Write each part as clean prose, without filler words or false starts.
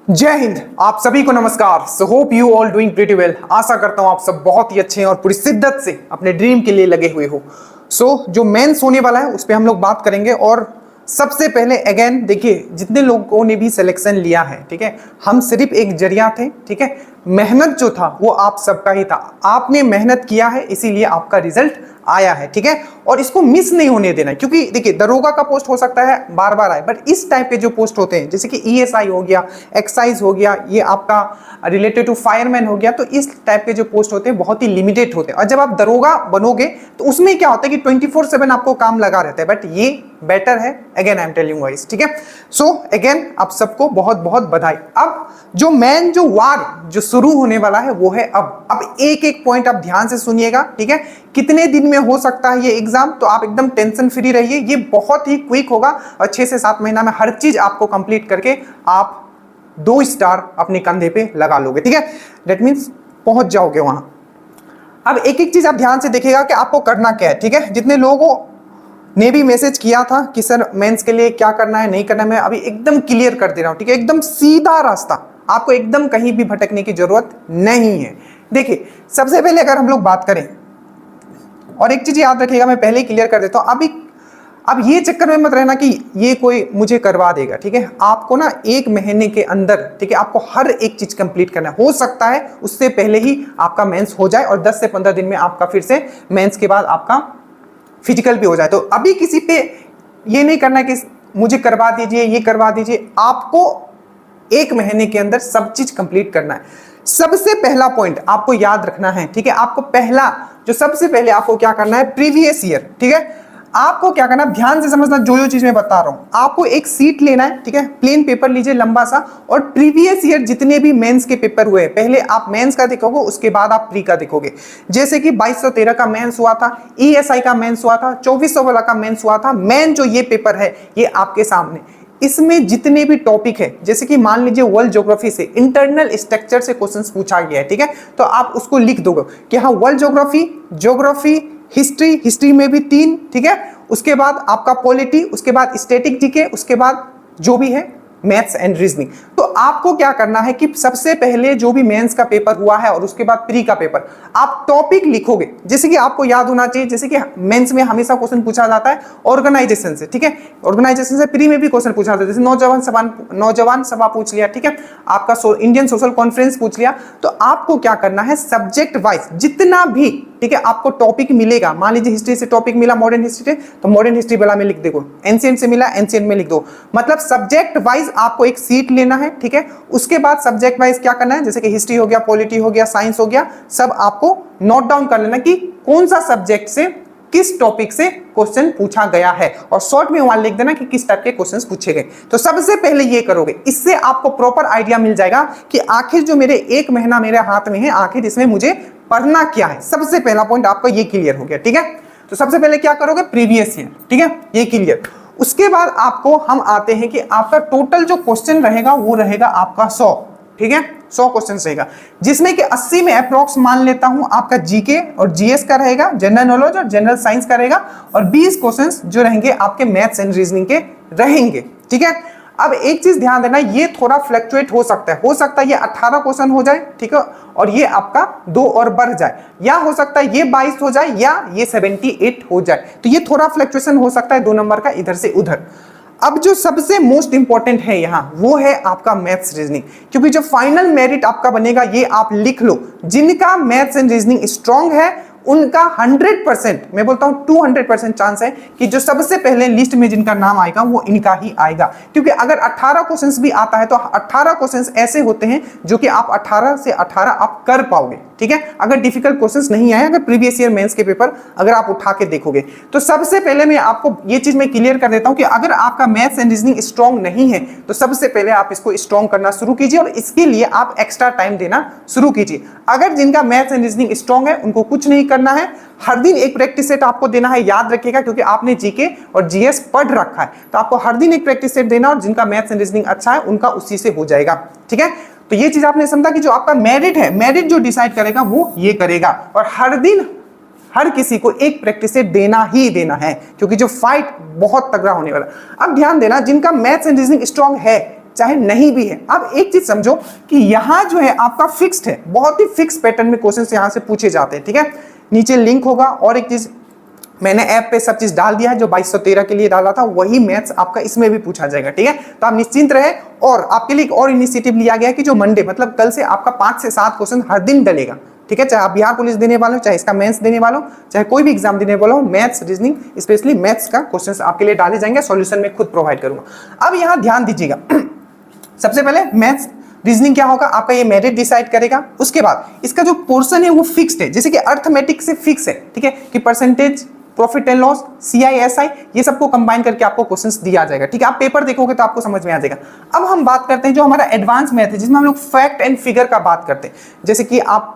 जय हिंद। आप सभी को नमस्कार। So hope you all doing pretty well. आशा करता हूं आप सब बहुत ही अच्छे हैं और पूरी शिद्दत से अपने ड्रीम के लिए लगे हुए हो। जो मेंस होने वाला है उस पर हम लोग बात करेंगे। और सबसे पहले अगेन देखिए, जितने लोगों ने भी सिलेक्शन लिया है, ठीक है, हम सिर्फ एक जरिया थे, ठीक है। मेहनत जो था वो आप सबका ही था। आपने मेहनत किया है, इसीलिए आपका रिजल्ट आया है, ठीक है। और इसको मिस नहीं होने देना है, क्योंकि देखिए दरोगा का पोस्ट हो सकता है बार बार आए, बट इस टाइप के जो पोस्ट होते हैं जैसे कि ईएसआई हो गया, एक्साइज हो गया, ये आपका रिलेटेड टू फायरमैन हो गया, तो इस टाइप के जो पोस्ट होते हैं बहुत ही लिमिटेड होते हैं। और जब आप दरोगा बनोगे तो उसमें क्या होता है कि 24/7 आपको काम लगा रहता है, बट ये बेटर है। Again I am telling guys, ठीक है। सो अगेन आप सबको बहुत बहुत बधाई। अब जो मेन जो वार जो शुरू होने वाला है वो है अब एक एक पॉइंट आप ध्यान से सुनिएगा, ठीक है। कितने दिन में हो सकता है ये एग्जाम, तो आप एकदम टेंशन फ्री रहिए। ये बहुत ही क्विक होगा और 6 से 7 महीना में हर चीज आपको कंप्लीट करके आप 2 स्टार अपने कंधे पे लगा लोगे, ठीक है। दैट मीन्स पहुंच जाओगे वहां। अब एक एक चीज आप ध्यान से देखिएगा कि आपको करना क्या है, ठीक है। जितने लोगों ने भी मैसेज किया था कि सर मेंस के लिए क्या करना है नहीं करना है, मैं अभी एकदम क्लियर कर दे रहा हूं, ठीक है। एकदम सीधा रास्ता, आपको एकदम कहीं भी भटकने की जरूरत नहीं है। देखिए सबसे पहले अगर हम लोग बात करें, और एक चीज याद रखिएगा, मैं पहले ही क्लियर कर देता हूं। अब ये चक्कर में मत रहना कि ये कोई मुझे करवा देगा, ठीक है। आपको ना 1 महीने के अंदर, ठीक है, आपको हर एक चीज कंप्लीट करना है। हो सकता है उससे पहले ही आपका मेंस हो जाए और 10 से 15 दिन में आपका फिर से मेंस के बाद आपका फिजिकल भी हो जाए। तो अभी किसी पे ये नहीं करना कि मुझे करवा दीजिए, ये करवा दीजिए। आपको 1 महीने के अंदर सब चीज कंप्लीट करना है। सबसे पहला पॉइंट आपको याद रखना है, ठीक है। आपको पहला जो सबसे पहले आपको क्या करना है, प्रीवियस ईयर, ठीक है। आपको क्या करना, ध्यान से समझना जो चीज मैं बता रहा हूं। आपको एक सीट लेना है, ठीक है, प्लेन पेपर लीजिए लंबा सा, और प्रीवियस ईयर जितने भी मेंस के पेपर हुए, पहले आप मेंस का देखोगे, उसके बाद आप प्री का देखोगे। जैसे कि 2213 का मेंस हुआ था, ईएसआई का मेंस हुआ था, 2400 वाला का मेंस हुआ था। मेन जो ये पेपर है ये आपके सामने, इसमें जितने भी टॉपिक है, जैसे कि मान लीजिए वर्ल्ड ज्योग्राफी से इंटरनल स्ट्रक्चर से क्वेश्चंस पूछा गया है, ठीक है, तो आप उसको लिख दोगे कि हाँ वर्ल्ड ज्योग्राफी, हिस्ट्री में भी 3, ठीक है। उसके बाद आपका पॉलिटी, उसके बाद स्टैटिक जीके, उसके बाद जो भी है मैथ्स एंड रीजनिंग। तो आपको क्या करना है कि सबसे पहले जो भी मेंस का पेपर हुआ है और उसके बाद प्री का पेपर, आप टॉपिक लिखोगे। जैसे कि आपको याद होना चाहिए, जैसे कि मेंस में हमेशा क्वेश्चन पूछा जाता है ऑर्गेनाइजेशन से, ठीक है। ऑर्गेनाइजेशन से प्री में भी क्वेश्चन पूछा जाता है, जैसे नौजवान सभा पूछ लिया, ठीक है, आपका इंडियन सोशल कॉन्फ्रेंस पूछ लिया। तो आपको क्या करना है, सब्जेक्ट वाइज जितना भी, ठीक है, आपको टॉपिक मिलेगा। मान लीजिए हिस्ट्री से टॉपिक मिला, मॉडर्न हिस्ट्री से, तो मॉडर्न हिस्ट्री वाला में लिख दो। एंशिएंट से मिला, एंशिएंट में लिख दो। मतलब सब्जेक्ट वाइज आपको एक सीट लेना है, ठीक है। उसके बाद सब्जेक्ट वाइज क्या करना है, जैसे कि हिस्ट्री हो गया, पॉलिटी हो गया, साइंस हो गया, सब आपको नोट डाउन कर लेना कि कौन सा सब्जेक्ट से किस टॉपिक से क्वेश्चन पूछा गया है, और शॉर्ट में वहां लिख देना कि किस टाइप के क्वेश्चंस पूछे गए। तो सबसे पहले ये करोगे, इससे आपको प्रॉपर आइडिया मिल जाएगा कि आखिर जो मेरे 1 महीना मेरे हाथ में है, आखिर इसमें मुझे पढ़ना क्या है। सबसे पहला पॉइंट आपका ये क्लियर हो गया, ठीक है। तो सबसे पहले क्या करोगे, प्रीवियस ईयर, ठीक है, ये क्लियर। उसके बाद आपको हम आते हैं कि आपका टोटल जो क्वेश्चन रहेगा वो रहेगा आपका 100, ठीक है, 100 क्वेश्चन रहेगा, जिसमें कि 80 में अप्रोक्स मान लेता हूं आपका जीके और जीएस का रहेगा, जनरल नॉलेज और जनरल साइंस का रहेगा, और 20 क्वेश्चंस जो रहेंगे आपके मैथ्स एंड रीजनिंग के रहेंगे, ठीक है। अब एक चीज ध्यान देना, ये थोड़ा फ्लक्चुएट हो सकता है ये 18 क्वेश्चन हो जाए, ठीक है, और ये आपका 2 और बढ़ जाए, या हो सकता है ये 22 हो जाए, या ये 78 हो जाए। तो ये थोड़ा फ्लक्चुएशन हो सकता है 2 नंबर का इधर से उधर। अब जो सबसे मोस्ट इंपॉर्टेंट है यहां, वो है आपका मैथ्स रीजनिंग, क्योंकि जो फाइनल मेरिट आपका बनेगा, ये आप लिख लो, जिनका मैथ्स एंड रीजनिंग स्ट्रांग है उनका 100%, मैं बोलता हूं 200% चांस है कि जो सबसे पहले लिस्ट में जिनका नाम आएगा वो इनका ही आएगा। क्योंकि अगर 18 क्वेश्चंस भी आता है तो 18 क्वेश्चंस ऐसे होते हैं जो कि आप 18 से 18 आप कर पाओगे, ठीक है। अगर डिफिकल्ट क्वेश्चंस नहीं आए, अगर प्रीवियस ईयर मेंस के पेपर अगर आप उठा के देखोगे, तो सबसे पहले मैं आपको ये चीज मैं क्लियर कर देता हूं कि अगर आपका मैथ्स एंड रीजनिंग स्ट्रांग नहीं है तो सबसे पहले आप इसको स्ट्रांग करना शुरू कीजिए, और इसके लिए आप एक्स्ट्रा टाइम देना शुरू कीजिए। अगर जिनका मैथ्स एंड रीजनिंग स्ट्रांग है उनको कुछ नहीं करना है, हर दिन एक प्रैक्टिस सेट आपको देना है, याद रखिएगा, क्योंकि आपने जीके और जीएस पढ़ रखा है, तो आपको हर दिन एक प्रैक्टिस सेट देना, और जिनका मैथ्स एंड रीजनिंग अच्छा है उनका उसी से हो जाएगा, ठीक है। तो ये चीज आपने समझा कि जो आपका मेरिट है, मेरिट जो डिसाइड करेगा वो ये करेगा, और हर दिन हर किसी को एक प्रैक्टिस सेट देना ही देना है, क्योंकि जो फाइट बहुत तगड़ा होने वाला। अब ध्यान देना, जिनका मैथ्स एंड रीजनिंग स्ट्रांग है चाहे नहीं भी है। अब एक चीज समझो कि यहाँ जो है आपका फिक्स्ड है, बहुत ही फिक्स पैटर्न में क्वेश्चंस यहाँ से पूछे जाते हैं, ठीक है। नीचे लिंक होगा, और एक चीज मैंने ऐप पे सब चीज डाल दिया है, जो 2213 के लिए डाला था वही मैथ्स आपका इसमें भी पूछा जाएगा, ठीक है। तो आप निश्चिंत रहे। और आपके लिए एक और इनिशिएटिव लिया गया है कि जो मंडे मतलब कल से आपका 5 से 7 क्वेश्चन हर दिन डलेगा, ठीक है। चाहे आप बिहार पुलिस देने वाले हो, चाहे इसका मेंस देने वाले हो, चाहे कोई भी एग्जाम देने वाला हो, मैथ्स रीजनिंग स्पेशली मैथ्स का क्वेश्चंस आपके लिए डाले जाएंगे, सॉल्यूशन मैं खुद प्रोवाइड करूंगा। अब यहाँ ध्यान दीजिएगा, सबसे पहले मैथ्स रीजनिंग क्या होगा आपका, ये मेरिट डिसाइड करेगा। उसके बाद इसका जो पोर्शन है वो फिक्स्ड है, जैसे कि अर्थमेटिक से फिक्स है, ठीक है, कि percentage, profit and loss, CISI, ये सबको कंबाइन करके आपको क्वेश्चंस दिया जाएगा, ठीक है। आप पेपर देखोगे तो आपको समझ में आ जाएगा। अब हम बात करते हैं जो हमारा एडवांस मैथ है, जिसमें हम लोग फैक्ट एंड फिगर का बात करते हैं। जैसे कि आप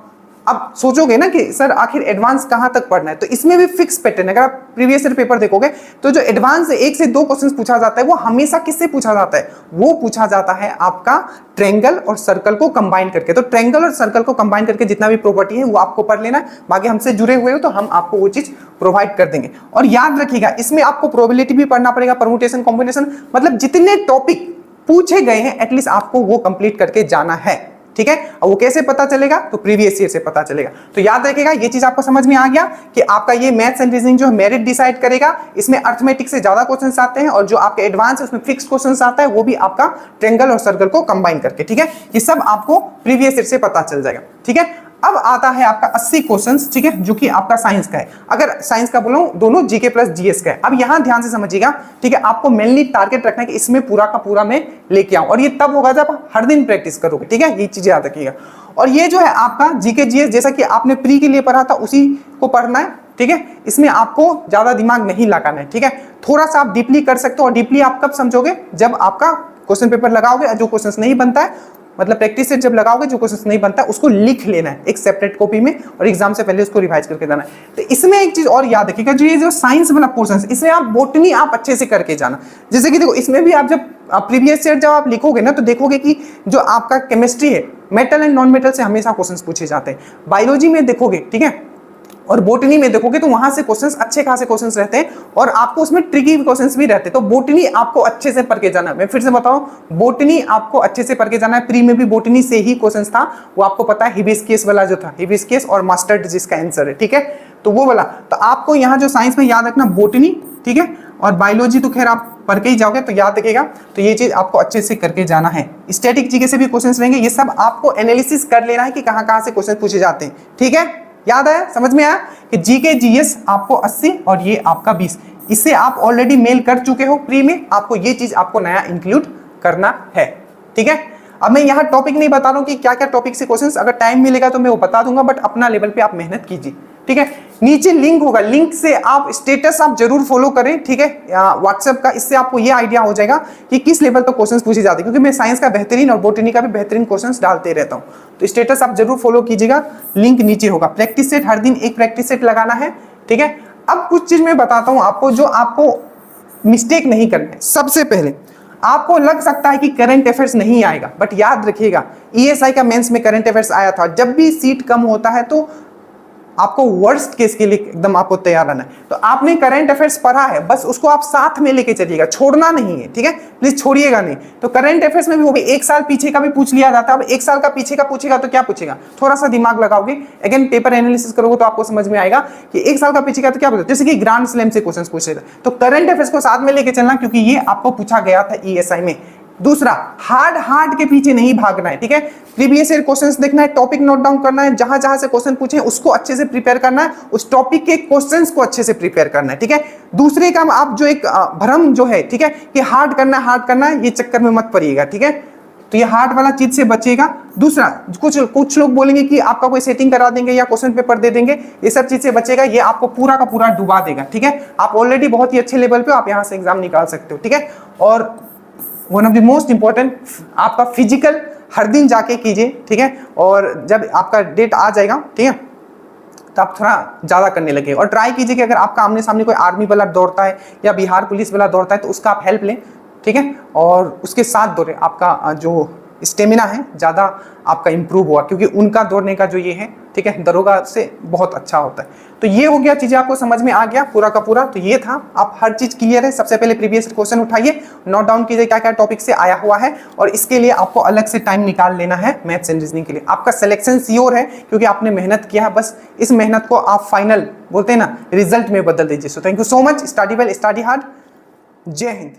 अब सोचोगे ना कि सर आखिर एडवांस कहां तक पढ़ना है, तो इसमें भी फिक्स पैटर्न है। अगर आप प्रीवियस ईयर पेपर देखोगे तो जो एडवांस 1 से 2 क्वेश्चंस पूछा जाता है वो हमेशा किससे पूछा जाता है, वो पूछा जाता है आपका ट्रायंगल और सर्कल को कंबाइन करके। तो ट्रायंगल और सर्कल को कंबाइन करके जितना भी प्रॉपर्टी है वो आपको पढ़ लेना है। बाकी हमसे जुड़े हुए हो तो हम आपको वो चीज प्रोवाइड कर देंगे। और याद रखिएगा इसमें आपको प्रोबेबिलिटी भी पढ़ना पड़ेगा, परमुटेशन, कॉम्बिनेशन, मतलब जितने टॉपिक पूछे गए हैं एटलीस्ट आपको वो कंप्लीट करके जाना है, ठीक है। और वो कैसे पता चलेगा, तो प्रीवियस ईयर से पता चलेगा। तो याद रखिएगा ये चीज आपको समझ में आ गया कि आपका ये मैथ्स एंड रीजनिंग जो मेरिट डिसाइड करेगा, इसमें अर्थमेटिक से ज्यादा क्वेश्चंस आते हैं, और जो आपके एडवांस है उसमें फिक्स क्वेश्चंस आता है, वो भी आपका ट्रायंगल और सर्कल को कंबाइन करके, ठीक है। ये सब आपको प्रीवियस ईयर से पता चल जाएगा, ठीक है। अब आता है आपका 80 क्वेश्चंस, ठीक है, जो कि आपका साइंस का है। अगर साइंस का बोलूं दोनों जीके प्लस जीएस का है। अब यहां ध्यान से समझिएगा, ठीक है, आपको मेनली टारगेट रखना है कि इसमें पूरा का पूरा मैं लेके आऊं, और ये तब होगा जब हर दिन प्रैक्टिस करोगे, ठीक है। ये चीज याद रखिएगा। और ये जो है आपका जीके जीएस जैसा कि आपने प्री के लिए पढ़ा था उसी को पढ़ना है, ठीक है। इसमें आपको ज्यादा दिमाग नहीं लगाना है, ठीक है। थोड़ा सा आप डीपली कर सकते हो, और डीपली आप कब समझोगे, जब आपका क्वेश्चन पेपर लगाओगे, जो क्वेश्चन नहीं बनता है मतलब प्रैक्टिस से जब लगाओगे, जो क्वेश्चन नहीं बनता उसको लिख लेना है एक सेपरेट कॉपी में, और एग्जाम से पहले उसको रिवाइज करके जाना है। तो इसमें एक चीज और याद रखिएगा, जो ये जो साइंस वाला पोर्शन है इसमें आप बोटनी आप अच्छे से करके जाना। जैसे कि देखो इसमें भी आप जब प्रीवियस ईयर जब आप लिखोगे ना तो देखोगे कि जो आपका केमिस्ट्री है, मेटल एंड नॉन मेटल से हमेशा क्वेश्चन पूछे जाते हैं। बायोलॉजी में देखोगे, ठीक है, और बोटनी में देखोगे तो वहां से क्वेश्चंस अच्छे खासे क्वेश्चंस रहते हैं, और आपको उसमें ट्रिकी क्वेश्चंस भी रहते हैं। तो बोटनी आपको अच्छे से पढ़ के जाना है। मैं फिर से बताऊं, बोटनी आपको अच्छे से पढ़ के जाना है। प्री में भी बोटनी से ही क्वेश्चंस था, वो आपको पता है, हिबिस्कस वाला जो था, हिबिस्कस और मस्टर्ड जिसका आंसर है, ठीक है, तो वो वाला। तो आपको यहाँ जो साइंस में याद रखना बोटनी, ठीक है, और बायोलॉजी तो खैर आप पढ़ के ही जाओगे तो याद रखिएगा। तो ये चीज आपको अच्छे से करके जाना है। स्टैटिक जीके से भी क्वेश्चंस रहेंगे, ये सब आपको एनालिसिस कर लेना है कि कहाँ कहाँ से क्वेश्चन पूछे जाते हैं, ठीक है। याद आया, समझ में आया कि जीके जीएस आपको 80 और ये आपका 20, इससे आप ऑलरेडी मेल कर चुके हो प्री में, आपको ये चीज आपको नया इंक्लूड करना है, ठीक है। अब मैं यहाँ टॉपिक नहीं बता रहा हूँ कि क्या क्या टॉपिक से क्वेश्चंस, अगर टाइम मिलेगा तो मैं वो बता दूंगा, बट अपना लेवल पे आप मेहनत कीजिए, ठीक है। नीचे लिंक होगा, लिंक से आप स्टेटस आप जरूर फॉलो करें, ठीक है, व्हाट्सएप का। इससे आपको ये आइडिया हो जाएगा कि किस लेवल तक क्वेश्चंस पूछे जाते हैं, क्योंकि मैं साइंस का बेहतरीन और बोटनी का भी बेहतरीन क्वेश्चंस डालते रहता हूँ। तो स्टेटस आप जरूर फॉलो कीजिएगा, लिंक नीचे होगा। प्रैक्टिस सेट हर दिन एक प्रैक्टिस सेट लगाना है, ठीक है। अब कुछ चीज मैं बताता हूँ आपको जो आपको मिस्टेक नहीं करना है। सबसे पहले आपको लग सकता है कि करंट अफेयर्स नहीं आएगा, बट याद रखिएगा ESI का मेंस में करंट अफेयर्स आया था। जब भी सीट कम होता है तो आपको वर्स्ट केस के लिए एकदम आपको तैयार रहना है। तो आपने करंट अफेयर्स पढ़ा है, बस उसको आप साथ में लेके चलिएगा, छोड़ना नहीं है, ठीक है, प्लीज छोड़िएगा नहीं। तो करंट अफेयर्स में भी वो भी 1 साल पीछे का भी पूछ लिया जाता है। अब 1 साल का पीछे का पूछेगा तो क्या पूछेगा, थोड़ा सा दिमाग लगाओगे, अगेन पेपर एनालिसिस करोगे तो आपको समझ में आएगा कि 1 साल का पीछे का तो क्या पूछेगा। जैसे कि ग्रांड स्लैम से क्वेश्चन पूछेगा, तो करंट अफेयर्स को साथ में लेके चलना, क्योंकि ये आपको पूछा गया था ESI में। दूसरा, हार्ड के पीछे नहीं भागना है, ठीक है। प्रीवियस ईयर क्वेश्चंस देखना है, टॉपिक नोट डाउन करना है, जहां जहां से क्वेश्चन पूछे उसको अच्छे से प्रिपेयर करना है, उस टॉपिक के क्वेश्चंस को अच्छे से प्रिपेयर करना है, ठीक है। दूसरे काम आप जो एक भ्रम जो है, ठीक है, कि हार्ड करना है, ये चक्कर में मत पड़िएगा, ठीक है। तो ये हार्ड वाला चीज से बचेगा। दूसरा, कुछ लोग बोलेंगे कि आपका कोई सेटिंग करा देंगे या क्वेश्चन पेपर दे देंगे, ये सब चीज से बचेगा, ये आपको पूरा का पूरा डुबा देगा, ठीक है। आप ऑलरेडी बहुत ही अच्छे लेवल पे, आप यहाँ से एग्जाम निकाल सकते हो, ठीक है। और one of the most important, आपका फिजिकल हर दिन जाके कीजिए, ठीक है। और जब आपका डेट आ जाएगा, ठीक है, तो आप थोड़ा ज़्यादा करने लगे। और ट्राई कीजिए कि अगर आपका आमने सामने कोई आर्मी वाला दौड़ता है या बिहार पुलिस वाला दौड़ता है तो उसका आप हेल्प लें, ठीक है, और उसके साथ दौड़े। आपका जो स्टेमिना है ज़्यादा आपका इंप्रूव हुआ, क्योंकि उनका दौड़ने का जो ये है, ठीक है, दरोगा से बहुत अच्छा होता है। तो ये हो गया, चीज़ें आपको समझ में आ गया पूरा का पूरा। तो ये था, आप हर चीज़ क्लियर है। सबसे पहले प्रीवियस क्वेश्चन उठाइए, नोट डाउन कीजिए क्या क्या टॉपिक से आया हुआ है, और इसके लिए आपको अलग से टाइम निकाल लेना है मैथ्स एंड रीजनिंग के लिए। आपका सिलेक्शन श्योर है, क्योंकि आपने मेहनत किया है। बस इस मेहनत को आप फाइनल बोलते हैं ना, रिजल्ट में बदल दीजिए। So thank you so much. Study well, study hard. जय हिंद।